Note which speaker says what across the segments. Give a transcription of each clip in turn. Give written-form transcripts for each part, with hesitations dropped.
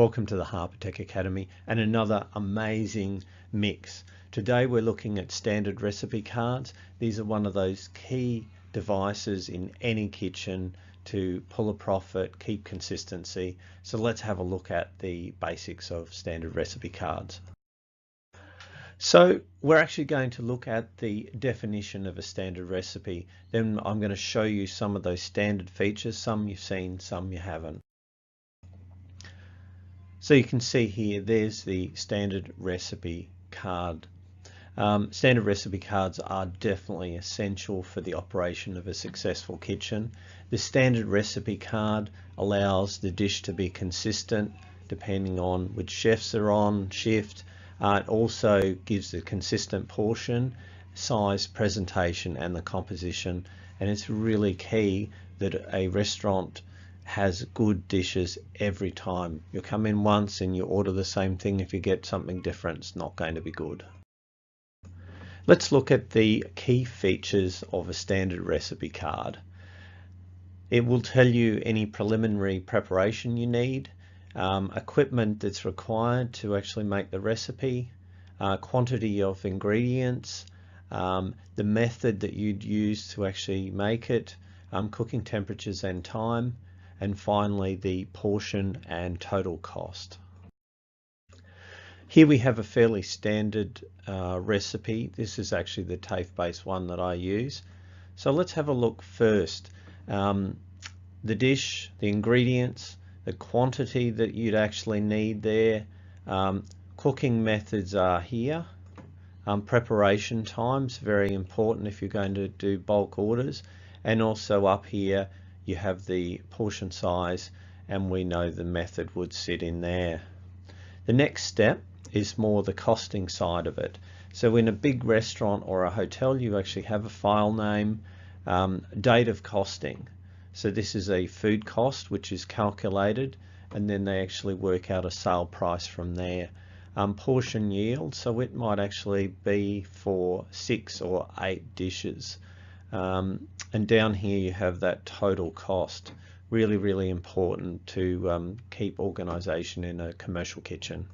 Speaker 1: Welcome to the Harper Academy and another amazing mix. Today we're looking at standard recipe cards. These are one of those key devices in any kitchen to pull a profit, keep consistency. So let's have a look at the basics of standard recipe cards. So we're actually going to look at the definition of a standard recipe. Then I'm going to show you some of those standard features. Some you've seen, some you haven't. So you can see here, there's the standard recipe card. Standard recipe cards are definitely essential for the operation of a successful kitchen. The standard recipe card allows the dish to be consistent depending on which chefs are on shift. It also gives a consistent portion, size, presentation and the composition, and it's really key that a restaurant has good dishes every time. You come in once and you order the same thing. If you get something different, it's not going to be good. Let's look at the key features of a standard recipe card. It will tell you any preliminary preparation you need, equipment that's required to actually make the recipe, quantity of ingredients, the method that you'd use to actually make it, cooking temperatures and time, and finally the portion and total cost. Here we have a fairly standard recipe. This is actually the TAFE based one that I use. So let's have a look first. The dish, the ingredients, the quantity that you'd actually need there. Cooking methods are here. Preparation times, very important if you're going to do bulk orders. And also up here you have the portion size, and we know the method would sit in there. The next step is more the costing side of it. So in a big restaurant or a hotel, you actually have a file name, date of costing. So this is a food cost which is calculated, and then they actually work out a sale price from there. Portion yield, so it might actually be for 6 or 8 dishes. And down here you have that total cost. Really important to keep organization in a commercial kitchen.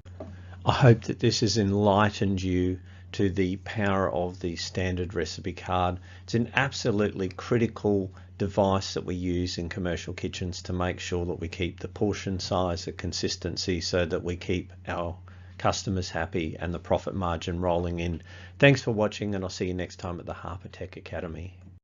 Speaker 1: I hope that this has enlightened you to the power of the standard recipe card. It's an absolutely critical device that we use in commercial kitchens to make sure that we keep the portion size, the consistency, so that we keep our customers happy and the profit margin rolling in. Thanks for watching, and I'll see you next time at the Harper Academy.